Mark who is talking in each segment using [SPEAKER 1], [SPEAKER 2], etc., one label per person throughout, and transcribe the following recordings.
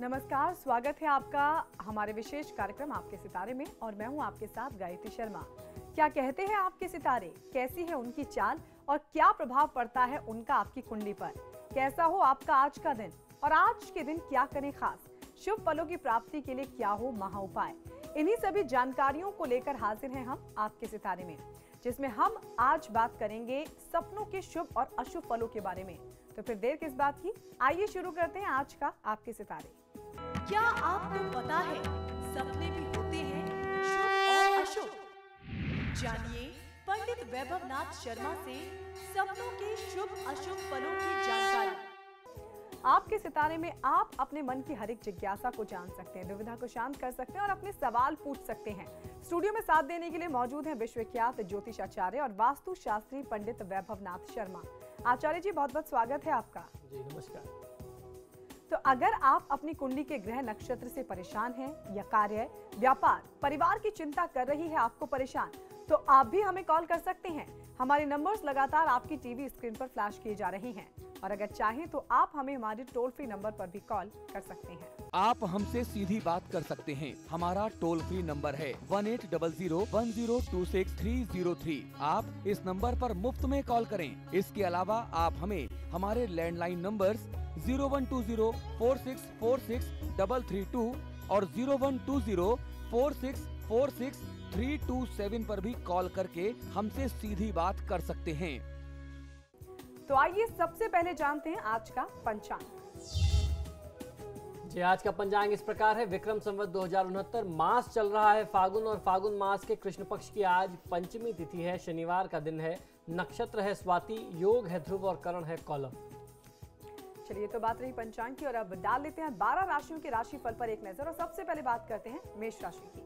[SPEAKER 1] नमस्कार, स्वागत है आपका हमारे विशेष कार्यक्रम आपके सितारे में और मैं हूं आपके साथ गायत्री शर्मा। क्या कहते हैं आपके सितारे, कैसी है उनकी चाल और क्या प्रभाव पड़ता है उनका आपकी कुंडली पर? कैसा हो आपका आज का दिन और आज के दिन क्या करें खास? शुभ फलों की प्राप्ति के लिए क्या हो महा उपाय? इन्हीं सभी जानकारियों को लेकर हाजिर हैं हम आपके सितारे में, जिसमें हम आज बात करेंगे सपनों के शुभ और अशुभ फलों के बारे में। तो फिर देर किस बात की, आइए शुरू करते हैं आज का आपके सितारे।
[SPEAKER 2] क्या आपको पता है सपने भी होते हैं शुभ और अशुभ? जानिए पंडित वैभवनाथ शर्मा से सपनों के शुभ अशुभ फलों की जानकारी।
[SPEAKER 1] आपके सितारे में आप अपने मन की हर एक जिज्ञासा को जान सकते हैं, दुविधा को शांत कर सकते हैं और अपने सवाल पूछ सकते हैं। स्टूडियो में साथ देने के लिए मौजूद हैं विश्वविख्यात ज्योतिष आचार्य और वास्तु शास्त्री पंडित वैभवनाथ शर्मा। आचार्य जी, बहुत बहुत स्वागत है आपका।
[SPEAKER 3] जी नमस्कार।
[SPEAKER 1] तो अगर आप अपनी कुंडली के ग्रह नक्षत्र से परेशान हैं या कार्य, व्यापार, परिवार की चिंता कर रही है आपको परेशान, तो आप भी हमें कॉल कर सकते हैं। हमारे नंबर्स लगातार आपकी टीवी स्क्रीन पर फ्लैश किए जा रहे हैं और अगर चाहें तो आप हमें हमारे टोल फ्री नंबर पर भी कॉल कर सकते हैं।
[SPEAKER 4] आप हमसे सीधी बात कर सकते हैं। हमारा टोल फ्री नंबर है 18001026 आप इस नंबर पर मुफ्त में कॉल करें। इसके अलावा आप हमें हमारे लैंडलाइन नंबर्स 012046463332 और 012046463327 पर भी कॉल करके हमसे सीधी बात कर सकते हैं।
[SPEAKER 1] तो आइए सबसे पहले जानते हैं आज का पंचांग।
[SPEAKER 3] जी आज का पंचांग इस प्रकार है। विक्रम संवत 2069 मास चल रहा है फागुन और फागुन मास के कृष्ण पक्ष की आज पंचमी तिथि है। शनिवार का दिन है। नक्षत्र है स्वाति, योग है ध्रुव और करण है कौलव।
[SPEAKER 1] चलिए, तो बात रही पंचांग की और अब डाल लेते हैं 12 राशियों के राशिफल पर एक नजर और सबसे पहले बात करते हैं मेष राशि की।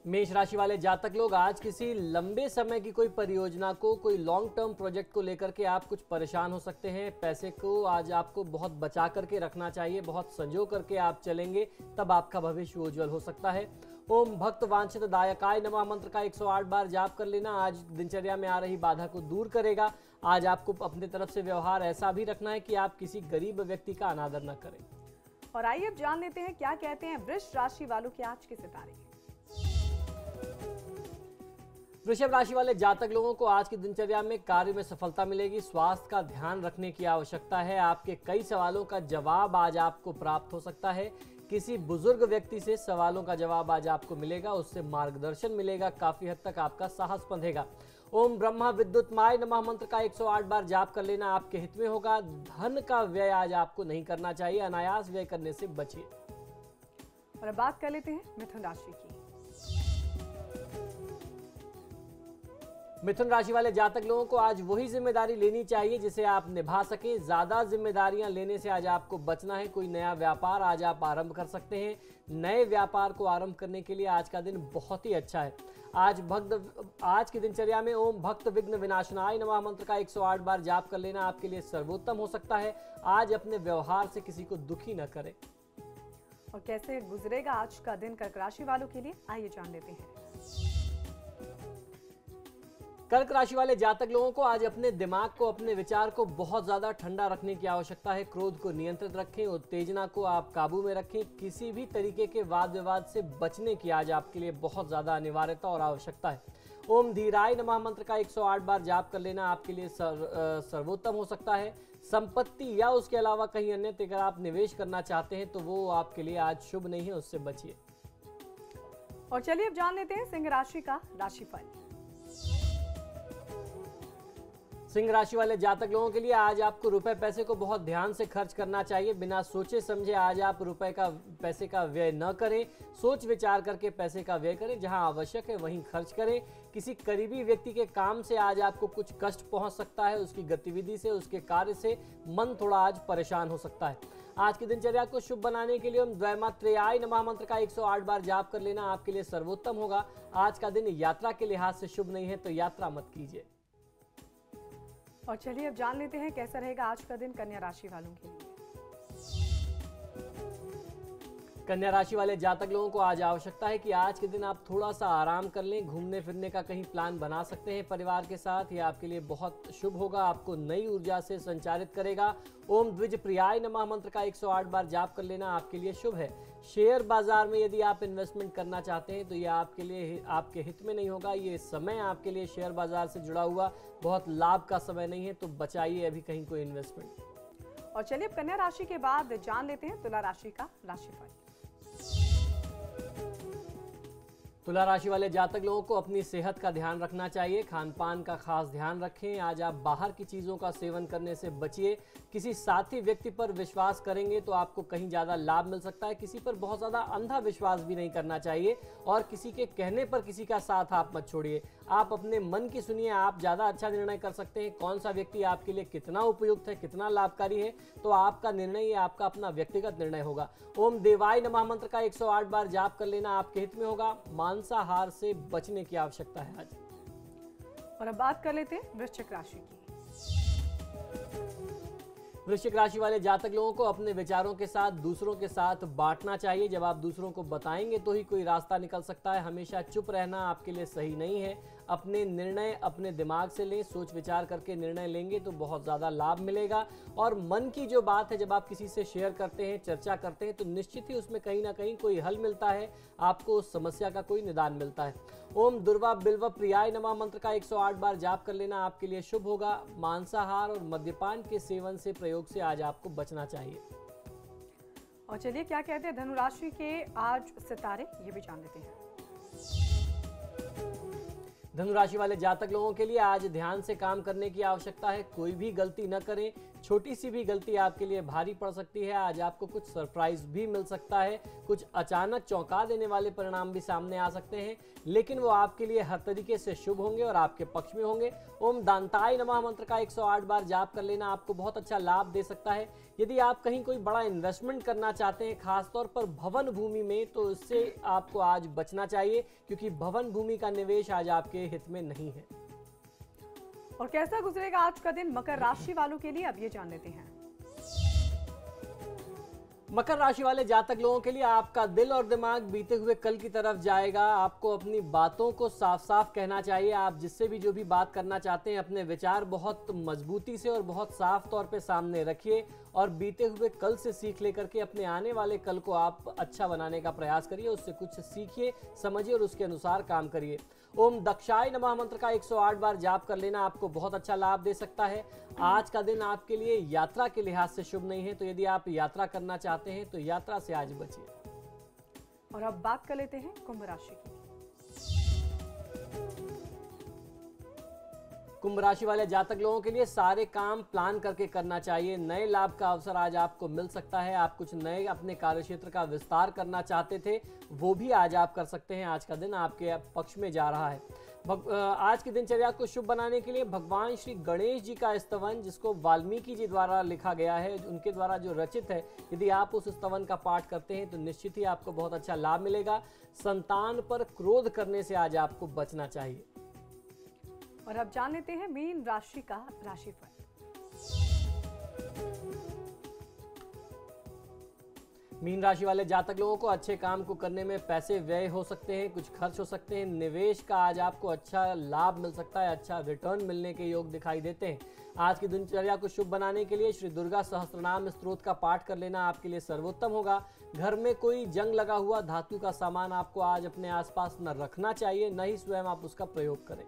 [SPEAKER 3] मेष राशि वाले जातक लोग आज किसी लंबे समय की कोई परियोजना को, कोई लॉन्ग टर्म प्रोजेक्ट को लेकर के आप कुछ परेशान हो सकते हैं। पैसे को आज आपको बहुत बचा करके रखना चाहिए, बहुत संजो करके आप चलेंगे, तब आपका भविष्य उज्जवल हो सकता है। ओम भक्त वांछित दायकाय नमः मंत्र का 108 बार जाप कर लेना आज दिनचर्या में आ रही बाधा को दूर करेगा। आज आपको अपनी तरफ से व्यवहार ऐसा भी रखना है कि आप किसी गरीब व्यक्ति का अनादर न करें।
[SPEAKER 1] और आइए अब जान लेते हैं क्या कहते हैं वृष राशि वालों के आज के सितारे।
[SPEAKER 3] वृषभ राशि वाले जातक लोगों को आज की दिनचर्या में कार्य में सफलता मिलेगी। स्वास्थ्य का ध्यान रखने की आवश्यकता है। आपके कई सवालों का जवाब आज आपको प्राप्त हो सकता है। किसी बुजुर्ग व्यक्ति से सवालों का जवाब आज आपको मिलेगा, उससे मार्गदर्शन मिलेगा, काफी हद तक आपका साहस बंधेगा। ओम ब्रह्मा विद्युतमाय नमः मंत्र का 108 बार जाप कर लेना आपके हित में होगा। धन का व्यय आज आपको नहीं करना चाहिए, अनायास व्यय करने से बचिए।
[SPEAKER 1] और अब बात कर लेते हैं मिथुन राशि की।
[SPEAKER 3] मिथुन राशि वाले जातक लोगों को आज वही जिम्मेदारी लेनी चाहिए जिसे आप निभा सकें। ज्यादा जिम्मेदारियां लेने से आज आपको बचना है। कोई नया व्यापार आज आप आरंभ कर सकते हैं। नए व्यापार को आरंभ करने के लिए आज का दिन बहुत ही अच्छा है। आज की दिनचर्या में ओम भक्त विघ्न विनाशनाय नमः मंत्र का 108 बार जाप कर लेना आपके लिए सर्वोत्तम हो सकता है। आज अपने व्यवहार से किसी को दुखी न करें।
[SPEAKER 1] और कैसे गुजरेगा आज का दिन कर्क राशि वालों के लिए, आइए जान लेते हैं।
[SPEAKER 3] कर्क राशि वाले जातक लोगों को आज अपने दिमाग को, अपने विचार को बहुत ज्यादा ठंडा रखने की आवश्यकता है। क्रोध को नियंत्रित रखें, उत्तेजना को आप काबू में रखें। किसी भी तरीके के वाद विवाद से बचने की आज आपके लिए बहुत ज्यादा अनिवार्यता और आवश्यकता है। ओम धीराय नमः मंत्र का 108 बार जाप कर लेना आपके लिए सर्वोत्तम हो सकता है। संपत्ति या उसके अलावा कहीं अन्य अगर आप निवेश करना चाहते हैं तो वो आपके लिए आज शुभ नहीं है, उससे बचिए।
[SPEAKER 1] और चलिए अब जान लेते हैं सिंह राशि का राशिफल।
[SPEAKER 3] सिंह राशि वाले जातक लोगों के लिए आज आपको रुपए पैसे को बहुत ध्यान से खर्च करना चाहिए। बिना सोचे समझे आज आप पैसे का व्यय न करें। सोच विचार करके पैसे का व्यय करें। जहां आवश्यक है वहीं खर्च करें। किसी करीबी व्यक्ति के काम से आज आपको कुछ कष्ट पहुंच सकता है। उसकी गतिविधि से, उसके कार्य से मन थोड़ा आज परेशान हो सकता है। आज की दिनचर्या को शुभ बनाने के लिए हम द्वैमात्रेयाय नमः मंत्र का 108 बार जाप कर लेना आपके लिए सर्वोत्तम होगा। आज का दिन यात्रा के लिहाज से शुभ नहीं है, तो यात्रा मत कीजिए।
[SPEAKER 1] और चलिए अब जान लेते हैं कैसा रहेगा आज का दिन कन्या राशि वालों के लिए।
[SPEAKER 3] कन्या राशि वाले जातक लोगों को आज आवश्यकता है कि आज के दिन आप थोड़ा सा आराम कर लें, घूमने फिरने का कहीं प्लान बना सकते हैं परिवार के साथ। ये आपके लिए बहुत शुभ होगा, आपको नई ऊर्जा से संचारित करेगा। ओम द्विज प्रियाय नमः मंत्र का 108 बार जाप कर लेना आपके लिए शुभ है। शेयर बाजार में यदि आप इन्वेस्टमेंट करना चाहते हैं तो ये आपके लिए आपके हित में नहीं होगा। ये समय आपके लिए शेयर बाजार से जुड़ा हुआ बहुत लाभ का समय नहीं है, तो बचाइए अभी कहीं कोई इन्वेस्टमेंट।
[SPEAKER 1] और चलिए अब कन्या राशि के बाद जान लेते हैं तुला राशि का राशिफल।
[SPEAKER 3] तुला राशि वाले जातक लोगों को अपनी सेहत का ध्यान रखना चाहिए, खान पान का खास ध्यान रखें। आज आप बाहर की चीज़ों का सेवन करने से बचिए। किसी साथी व्यक्ति पर विश्वास करेंगे तो आपको कहीं ज़्यादा लाभ मिल सकता है। किसी पर बहुत ज़्यादा अंधा विश्वास भी नहीं करना चाहिए और किसी के कहने पर किसी का साथ आप मत छोड़िए। आप अपने मन की सुनिए, आप ज़्यादा अच्छा निर्णय कर सकते हैं। कौन सा व्यक्ति आपके लिए कितना उपयुक्त है, कितना लाभकारी है, तो आपका निर्णय ये आपका अपना व्यक्तिगत निर्णय होगा। ओम देवाय नमः मंत्र का 108 बार जाप कर लेना आपके हित में होगा। मांसाहार से बचने की आवश्यकता है आज।
[SPEAKER 1] और अब बात कर लेते हैं वृश्चिक राशि की।
[SPEAKER 3] वृश्चिक राशि वाले जातक लोगों को अपने विचारों के साथ दूसरों के साथ बांटना चाहिए। जब आप दूसरों को बताएंगे तो ही कोई रास्ता निकल सकता है। हमेशा चुप रहना आपके लिए सही नहीं है। अपने निर्णय अपने दिमाग से लें, सोच विचार करके निर्णय लेंगे तो बहुत ज़्यादा लाभ मिलेगा। और मन की जो बात है, जब आप किसी से शेयर करते हैं, चर्चा करते हैं, तो निश्चित ही उसमें कहीं ना कहीं कोई हल मिलता है, आपको उस समस्या का कोई निदान मिलता है। ओम दुर्वा बिल्व प्रियाय नमः मंत्र का 108 बार जाप कर लेना आपके लिए शुभ होगा। मांसाहार और मद्यपान के सेवन से प्रयोग से आज आपको बचना चाहिए।
[SPEAKER 1] और चलिए क्या कहते हैं धनु राशि के आज सितारे, ये भी जान लेते हैं।
[SPEAKER 3] धनु राशि वाले जातक लोगों के लिए आज ध्यान से काम करने की आवश्यकता है। कोई भी गलती न करें, छोटी सी भी गलती आपके लिए भारी पड़ सकती है। आज आपको कुछ सरप्राइज भी मिल सकता है, कुछ अचानक चौंका देने वाले परिणाम भी सामने आ सकते हैं, लेकिन वो आपके लिए हर तरीके से शुभ होंगे और आपके पक्ष में होंगे। ओम दांताय नमः मंत्र का 108 बार जाप कर लेना आपको बहुत अच्छा लाभ दे सकता है। यदि आप कहीं कोई बड़ा इन्वेस्टमेंट करना चाहते हैं, खासतौर पर भवन भूमि में, तो इससे आपको आज बचना चाहिए, क्योंकि भवन भूमि का निवेश आज आपके हित में नहीं है।
[SPEAKER 1] और कैसा गुजरेगा आज का दिन मकर राशि वालों के लिए, अब ये जान लेते हैं।
[SPEAKER 3] मकर राशि वाले जातक लोगों के लिए आपका दिल और दिमाग बीते हुए कल की तरफ जाएगा। आपको अपनी बातों को साफ साफ कहना चाहिए। आप जिससे भी जो भी बात करना चाहते हैं, अपने विचार बहुत मजबूती से और बहुत साफ तौर पे सामने रखिए और बीते हुए कल से सीख लेकर के अपने आने वाले कल को आप अच्छा बनाने का प्रयास करिए। उससे कुछ सीखिए, समझिए और उसके अनुसार काम करिए। ओम दक्षाय नमः मंत्र का 108 बार जाप कर लेना आपको बहुत अच्छा लाभ दे सकता है। आज का दिन आपके लिए यात्रा के लिहाज से शुभ नहीं है, तो यदि आप यात्रा करना चाहते हैं तो यात्रा से आज बचिए।
[SPEAKER 1] और अब बात कर लेते हैं कुंभ राशि की।
[SPEAKER 3] कुंभ राशि वाले जातक लोगों के लिए सारे काम प्लान करके करना चाहिए। नए लाभ का अवसर आज आपको मिल सकता है। आप कुछ नए अपने कार्यक्षेत्र का विस्तार करना चाहते थे, वो भी आज आप कर सकते हैं। आज का दिन आपके पक्ष में जा रहा है। आज की दिनचर्या को शुभ बनाने के लिए भगवान श्री गणेश जी का स्तवन, जिसको वाल्मीकि जी द्वारा लिखा गया है, उनके द्वारा जो रचित है, यदि आप उस स्तवन का पाठ करते हैं तो निश्चित ही आपको बहुत अच्छा लाभ मिलेगा। संतान पर क्रोध करने से आज आपको बचना चाहिए।
[SPEAKER 1] और अब जान लेते हैं मीन राशि का राशिफल।
[SPEAKER 3] मीन राशि वाले जातक लोगों को अच्छे काम को करने में पैसे व्यय हो सकते हैं, कुछ खर्च हो सकते हैं। निवेश का आज आपको अच्छा लाभ मिल सकता है, अच्छा रिटर्न मिलने के योग दिखाई देते हैं। आज की दिनचर्या को शुभ बनाने के लिए श्री दुर्गा सहस्त्रनाम स्तोत्र का पाठ कर लेना आपके लिए सर्वोत्तम होगा। घर में कोई जंग लगा हुआ धातु का सामान आपको आज अपने आसपास न रखना चाहिए, न ही स्वयं आप उसका प्रयोग करें।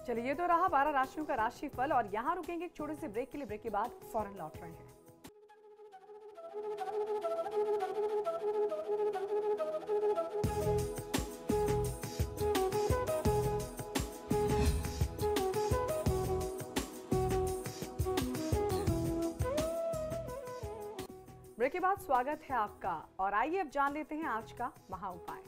[SPEAKER 1] चलिए, ये तो रहा 12 राशियों का राशिफल और यहाँ रुकेंगे एक छोटे से ब्रेक के लिए। ब्रेक के बाद फौरन लौट रहे हैं। ब्रेक के बाद स्वागत है आपका और आइए अब जान लेते हैं आज का महा उपाय।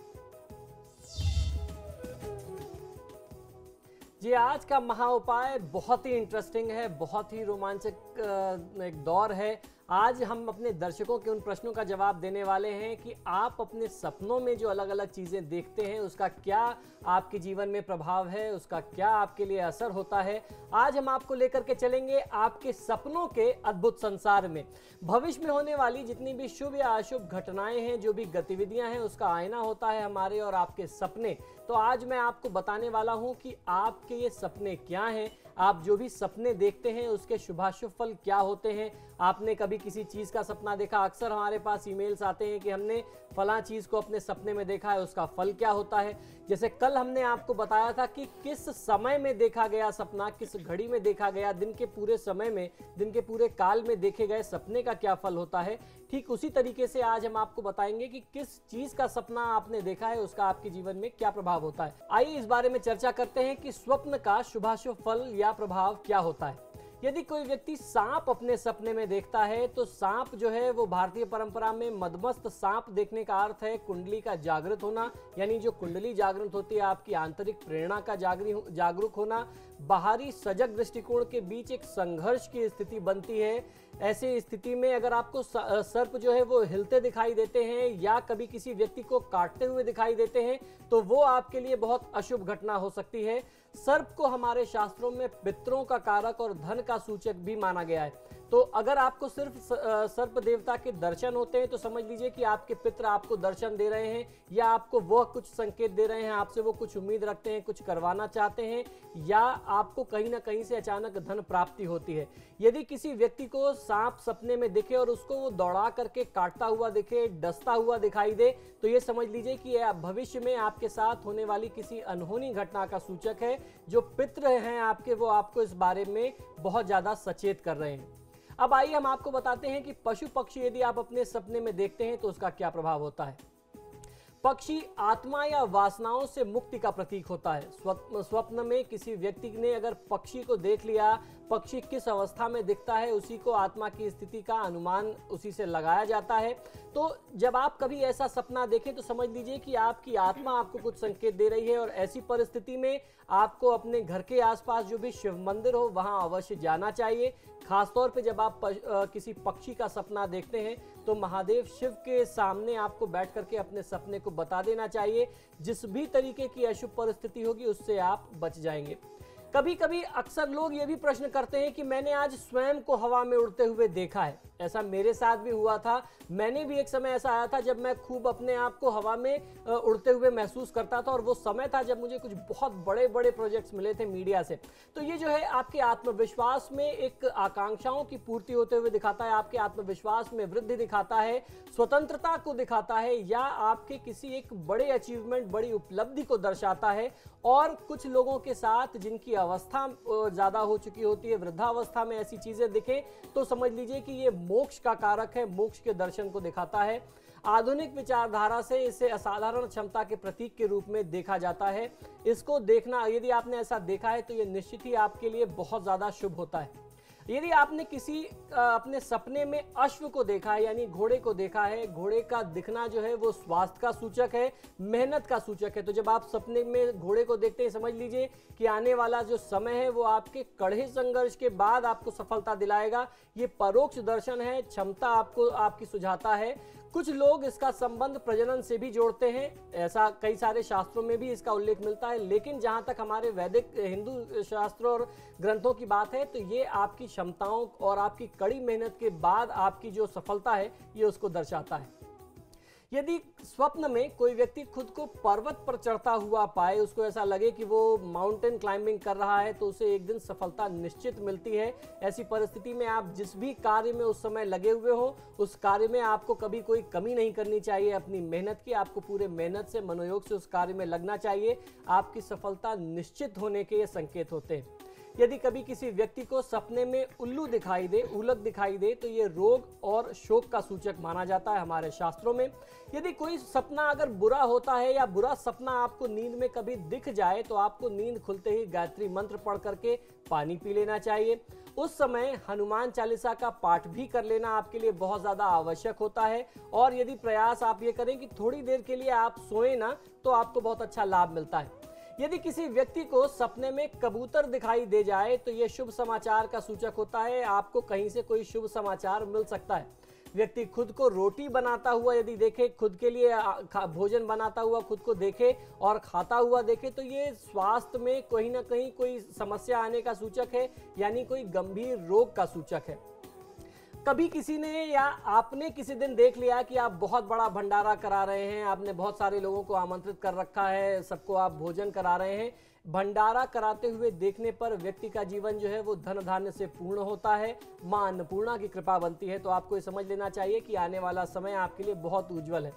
[SPEAKER 3] जी, आज का महा उपाय बहुत ही इंटरेस्टिंग है, बहुत ही रोमांचक एक दौर है। आज हम अपने दर्शकों के उन प्रश्नों का जवाब देने वाले हैं कि आप अपने सपनों में जो अलग अलग चीज़ें देखते हैं उसका क्या आपके जीवन में प्रभाव है, उसका क्या आपके लिए असर होता है। आज हम आपको लेकर के चलेंगे आपके सपनों के अद्भुत संसार में। भविष्य में होने वाली जितनी भी शुभ या अशुभ घटनाएं हैं, जो भी गतिविधियां हैं, उसका आईना होता है हमारे और आपके सपने। तो आज मैं आपको बताने वाला हूं कि आपके ये सपने क्या हैं, आप जो भी सपने देखते हैं उसके शुभाशुभ फल क्या होते हैं। आपने कभी किसी चीज़ का सपना देखा, अक्सर हमारे पास ईमेल्स आते हैं कि हमने फला चीज़ को अपने सपने में देखा है, उसका फल क्या होता है। जैसे कल हमने आपको बताया था कि किस समय में देखा गया सपना, किस घड़ी में देखा गया, दिन के पूरे समय में, दिन के पूरे काल में देखे गए सपने का क्या फल होता है। ठीक उसी तरीके से आज हम आपको बताएंगे कि किस चीज़ का सपना आपने देखा है उसका आपके जीवन में क्या प्रभाव होता है। आइए इस बारे में चर्चा करते हैं कि स्वप्न का शुभाशुभ फल या प्रभाव क्या होता है। यदि कोई व्यक्ति सांप अपने सपने में देखता है तो सांप जो है वो भारतीय परंपरा में मदमस्त सांप देखने का अर्थ है कुंडली का जागृत होना, यानी जो कुंडली जागृत होती है आपकी आंतरिक प्रेरणा का जागरूक होना। बाहरी सजग दृष्टिकोण के बीच एक संघर्ष की स्थिति बनती है। ऐसी स्थिति में अगर आपको सर्प जो है वो हिलते दिखाई देते हैं या कभी किसी व्यक्ति को काटते हुए दिखाई देते हैं तो वो आपके लिए बहुत अशुभ घटना हो सकती है। सर्प को हमारे शास्त्रों में पितरों का कारक और धन का सूचक भी माना गया है। तो अगर आपको सिर्फ सर्प देवता के दर्शन होते हैं तो समझ लीजिए कि आपके पितर आपको दर्शन दे रहे हैं या आपको वह कुछ संकेत दे रहे हैं, आपसे वो कुछ उम्मीद रखते हैं, कुछ करवाना चाहते हैं, या आपको कहीं ना कहीं से अचानक धन प्राप्ति होती है। यदि किसी व्यक्ति को सांप सपने में दिखे और उसको वो दौड़ा करके काटता हुआ दिखे, डसता हुआ दिखाई दे, तो ये समझ लीजिए कि यह भविष्य में आपके साथ होने वाली किसी अनहोनी घटना का सूचक है। जो पितर हैं आपके, वो आपको इस बारे में बहुत ज्यादा सचेत कर रहे हैं। अब आइए हम आपको बताते हैं कि पशु पक्षी यदि आप अपने सपने में देखते हैं तो उसका क्या प्रभाव होता है। पक्षी आत्मा या वासनाओं से मुक्ति का प्रतीक होता है। स्वप्न में किसी व्यक्ति ने अगर पक्षी को देख लिया, पक्षी किस अवस्था में दिखता है उसी को आत्मा की स्थिति का अनुमान उसी से लगाया जाता है। तो जब आप कभी ऐसा सपना देखें तो समझ लीजिए कि आपकी आत्मा आपको कुछ संकेत दे रही है और ऐसी परिस्थिति में आपको अपने घर के आसपास जो भी शिव मंदिर हो वहां अवश्य जाना चाहिए। खासतौर पे जब आप किसी पक्षी का सपना देखते हैं तो महादेव शिव के सामने आपको बैठ करके अपने सपने को बता देना चाहिए। जिस भी तरीके की अशुभ परिस्थिति होगी उससे आप बच जाएंगे। कभी कभी अक्सर लोग ये भी प्रश्न करते हैं कि मैंने आज स्वयं को हवा में उड़ते हुए देखा है। ऐसा मेरे साथ भी हुआ था। मैंने भी एक समय ऐसा आया था जब मैं खूब अपने आप को हवा में उड़ते हुए महसूस करता था और वो समय था जब मुझे कुछ बहुत बड़े बड़े प्रोजेक्ट्स मिले थे मीडिया से। तो ये जो है आपके आत्मविश्वास में एक आकांक्षाओं की पूर्ति होते हुए दिखाता है, आपके आत्मविश्वास में वृद्धि दिखाता है, स्वतंत्रता को दिखाता है या आपके किसी एक बड़े अचीवमेंट, बड़ी उपलब्धि को दर्शाता है। और कुछ लोगों के साथ जिनकी अवस्था ज़्यादा हो चुकी होती है, वृद्धावस्था में ऐसी चीज़ें दिखे तो समझ लीजिए कि ये मोक्ष का कारक है, मोक्ष के दर्शन को दिखाता है। आधुनिक विचारधारा से इसे असाधारण क्षमता के प्रतीक के रूप में देखा जाता है। इसको देखना, यदि आपने ऐसा देखा है तो ये निश्चित ही आपके लिए बहुत ज़्यादा शुभ होता है। यदि आपने किसी अपने सपने में अश्व को देखा है, यानी घोड़े को देखा है, घोड़े का दिखना जो है वो स्वास्थ्य का सूचक है, मेहनत का सूचक है। तो जब आप सपने में घोड़े को देखते हैं समझ लीजिए कि आने वाला जो समय है वो आपके कड़े संघर्ष के बाद आपको सफलता दिलाएगा। ये परोक्ष दर्शन है, क्षमता आपको आपकी सुझाता है। कुछ लोग इसका संबंध प्रजनन से भी जोड़ते हैं, ऐसा कई सारे शास्त्रों में भी इसका उल्लेख मिलता है। लेकिन जहां तक हमारे वैदिक हिंदू शास्त्रों और ग्रंथों की बात है तो ये आपकी क्षमताओं और आपकी कड़ी मेहनत के बाद आपकी जो सफलता है ये उसको दर्शाता है। यदि स्वप्न में कोई व्यक्ति खुद को पर्वत पर चढ़ता हुआ पाए, उसको ऐसा लगे कि वो माउंटेन क्लाइंबिंग कर रहा है, तो उसे एक दिन सफलता निश्चित मिलती है। ऐसी परिस्थिति में आप जिस भी कार्य में उस समय लगे हुए हो उस कार्य में आपको कभी कोई कमी नहीं करनी चाहिए अपनी मेहनत की। आपको पूरे मेहनत से, मनोयोग से उस कार्य में लगना चाहिए। आपकी सफलता निश्चित होने के ये संकेत होते हैं। यदि कभी किसी व्यक्ति को सपने में उल्लू दिखाई दे, उलक दिखाई दे, तो ये रोग और शोक का सूचक माना जाता है हमारे शास्त्रों में। यदि कोई सपना अगर बुरा होता है या बुरा सपना आपको नींद में कभी दिख जाए तो आपको नींद खुलते ही गायत्री मंत्र पढ़ करके पानी पी लेना चाहिए। उस समय हनुमान चालीसा का पाठ भी कर लेना आपके लिए बहुत ज़्यादा आवश्यक होता है। और यदि प्रयास आप ये करें कि थोड़ी देर के लिए आप सोएं ना, तो आपको बहुत अच्छा लाभ मिलता है। यदि किसी व्यक्ति को सपने में कबूतर दिखाई दे जाए तो यह शुभ समाचार का सूचक होता है, आपको कहीं से कोई शुभ समाचार मिल सकता है। व्यक्ति खुद को रोटी बनाता हुआ यदि देखे, खुद के लिए भोजन बनाता हुआ खुद को देखे और खाता हुआ देखे, तो ये स्वास्थ्य में कहीं ना कहीं कोई समस्या आने का सूचक है, यानी कोई गंभीर रोग का सूचक है। कभी किसी ने या आपने किसी दिन देख लिया कि आप बहुत बड़ा भंडारा करा रहे हैं, आपने बहुत सारे लोगों को आमंत्रित कर रखा है, सबको आप भोजन करा रहे हैं। भंडारा कराते हुए देखने पर व्यक्ति का जीवन जो है वो धन धान्य से पूर्ण होता है, मां अन्नपूर्णा की कृपा बनती है। तो आपको ये समझ लेना चाहिए कि आने वाला समय आपके लिए बहुत उज्जवल है।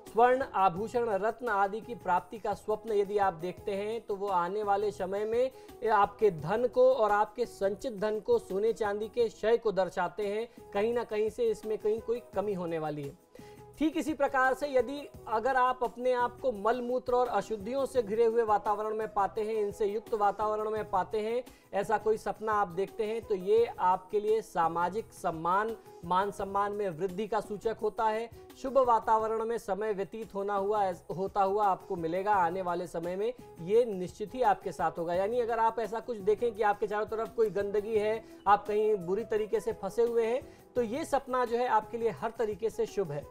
[SPEAKER 3] स्वर्ण, आभूषण, रत्न आदि की प्राप्ति का स्वप्न यदि आप देखते हैं तो वो आने वाले समय में आपके धन को और आपके संचित धन को, सोने चांदी के क्षय को दर्शाते हैं। कहीं ना कहीं से इसमें कहीं कोई कमी होने वाली है। ठीक इसी प्रकार से यदि अगर आप अपने आप को मल मूत्र और अशुद्धियों से घिरे हुए वातावरण में पाते हैं, इनसे युक्त वातावरण में पाते हैं, ऐसा कोई सपना आप देखते हैं, तो ये आपके लिए सामाजिक सम्मान, मान सम्मान में वृद्धि का सूचक होता है। शुभ वातावरण में समय व्यतीत होता हुआ आपको मिलेगा। आने वाले समय में ये निश्चित ही आपके साथ होगा। यानी अगर आप ऐसा कुछ देखें कि आपके चारों तरफ कोई गंदगी है, आप कहीं बुरी तरीके से फंसे हुए हैं, तो ये सपना जो है आपके लिए हर तरीके से शुभ है।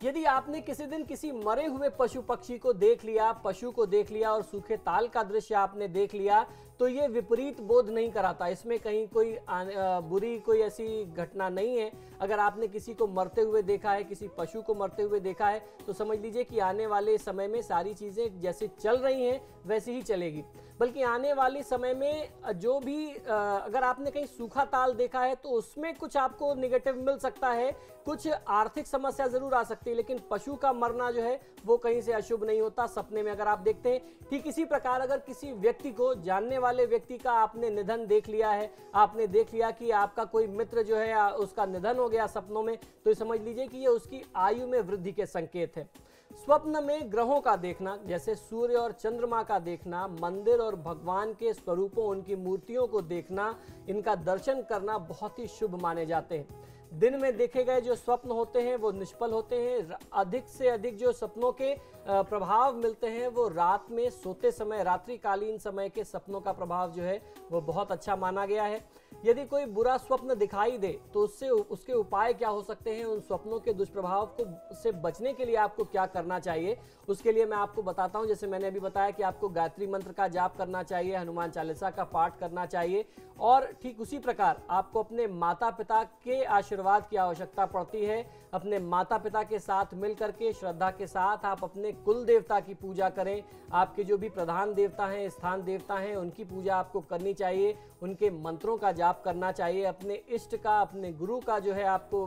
[SPEAKER 3] यदि आपने किसी दिन किसी मरे हुए पशु पक्षी को देख लिया, पशु को देख लिया और सूखे ताल का दृश्य आपने देख लिया, तो ये विपरीत बोध नहीं कराता, इसमें कहीं कोई बुरी कोई ऐसी घटना नहीं है। अगर आपने किसी को मरते हुए देखा है, किसी पशु को मरते हुए देखा है, तो समझ लीजिए कि आने वाले समय में सारी चीजें जैसे चल रही हैं वैसे ही चलेगी। बल्कि आने वाले समय में जो भी अगर आपने कहीं सूखा ताल देखा है तो उसमें कुछ आपको निगेटिव मिल सकता है, कुछ आर्थिक समस्या जरूर आ सकती है, लेकिन पशु का मरना जो है वो कहीं से अशुभ नहीं होता सपने में अगर आप देखते हैं। ठीक इसी प्रकार अगर किसी व्यक्ति को, जानने वाले व्यक्ति का आपने निधन देख लिया है, आपने देख लिया कि आपका कोई मित्र जो है उसका निधन हो गया सपनों में, तो समझ लीजिए कि ये उसकी आयु में वृद्धि के संकेत है। स्वप्न में ग्रहों का देखना, जैसे सूर्य और चंद्रमा का देखना, मंदिर और भगवान के स्वरूपों, उनकी मूर्तियों को देखना, इनका दर्शन करना बहुत ही शुभ माने जाते हैं। दिन में देखे गए जो स्वप्न होते हैं वो निष्फल होते हैं। अधिक से अधिक जो सपनों के प्रभाव मिलते हैं वो रात में सोते समय, रात्रिकालीन समय के सपनों का प्रभाव जो है वो बहुत अच्छा माना गया है। यदि कोई बुरा स्वप्न दिखाई दे तो उसके उपाय क्या हो सकते हैं, उन स्वप्नों के दुष्प्रभाव को से बचने के लिए आपको क्या करना चाहिए, उसके लिए मैं आपको बताता हूं। जैसे मैंने अभी बताया कि आपको गायत्री मंत्र का जाप करना चाहिए, हनुमान चालीसा का पाठ करना चाहिए, और ठीक उसी प्रकार आपको अपने माता पिता के आशीर्वाद की आवश्यकता पड़ती है। अपने माता पिता के साथ मिलकर के श्रद्धा के साथ आप अपने कुल देवता की पूजा करें। आपके जो भी प्रधान देवता हैं, स्थान देवता हैं, उनकी पूजा आपको करनी चाहिए, उनके मंत्रों का जाप करना चाहिए। अपने इष्ट का, अपने गुरु का जो है आपको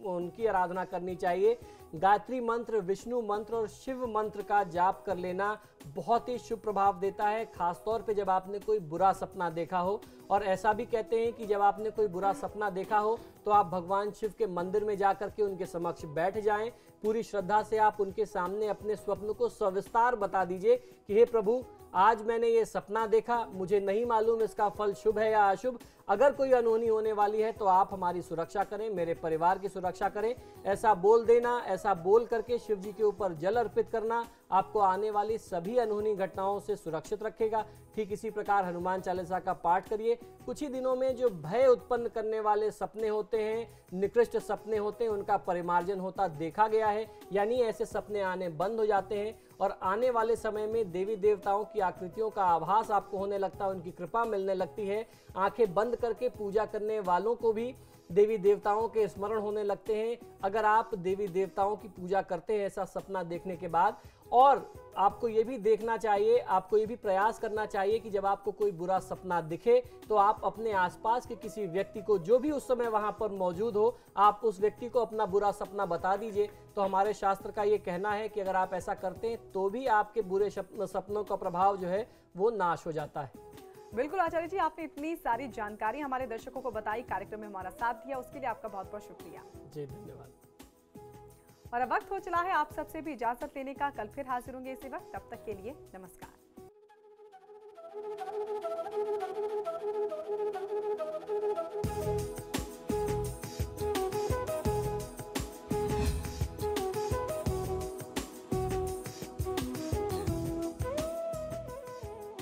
[SPEAKER 3] उनकी आराधना करनी चाहिए। गायत्री मंत्र, विष्णु मंत्र और शिव मंत्र का जाप कर लेना बहुत ही शुभ प्रभाव देता है, खासतौर पे जब आपने कोई बुरा सपना देखा हो। और ऐसा भी कहते हैं कि जब आपने कोई बुरा सपना देखा हो तो आप भगवान शिव के मंदिर में जाकर के उनके समक्ष बैठ जाएं, पूरी श्रद्धा से आप उनके सामने अपने स्वप्न को सविस्तार बता दीजिए कि हे प्रभु, आज मैंने ये सपना देखा, मुझे नहीं मालूम इसका फल शुभ है या अशुभ। अगर कोई अनहोनी होने वाली है तो आप हमारी सुरक्षा करें, मेरे परिवार की सुरक्षा करें। ऐसा बोल देना, ऐसा बोल करके शिव जी के ऊपर जल अर्पित करना आपको आने वाली सभी अनहोनी घटनाओं से सुरक्षित रखेगा। ठीक इसी प्रकार हनुमान चालीसा का पाठ करिए। कुछ ही दिनों में जो भय उत्पन्न करने वाले सपने होते हैं, निकृष्ट सपने होते हैं, उनका परिमार्जन होता देखा गया है, यानी ऐसे सपने आने बंद हो जाते हैं। और आने वाले समय में देवी देवताओं की आकृतियों का आभास आपको होने लगता है, उनकी कृपा मिलने लगती है। आंखें बंद करके पूजा करने वालों को भी देवी देवताओं के स्मरण होने लगते हैं। अगर आप देवी देवताओं की पूजा करते हैं ऐसा सपना देखने के बाद, और आपको ये भी देखना चाहिए, आपको ये भी प्रयास करना चाहिए कि जब आपको कोई बुरा सपना दिखे तो आप अपने आसपास के किसी व्यक्ति को, जो भी उस समय वहां पर मौजूद हो, आप उस व्यक्ति को अपना बुरा सपना बता दीजिए। तो हमारे शास्त्र का ये कहना है कि अगर आप ऐसा करते हैं तो भी आपके बुरे सपनों का प्रभाव जो है वो नाश हो जाता है।
[SPEAKER 1] बिल्कुल आचार्य जी, आपने इतनी सारी जानकारी हमारे दर्शकों को बताई, कार्यक्रम में हमारा साथ दिया, उसके लिए आपका बहुत बहुत शुक्रिया।
[SPEAKER 3] जी धन्यवाद।
[SPEAKER 1] और अब वक्त हो चला है आप सबसे भी इजाजत लेने का। कल फिर हाजिर होंगे इसी वक्त, तब तक के लिए नमस्कार।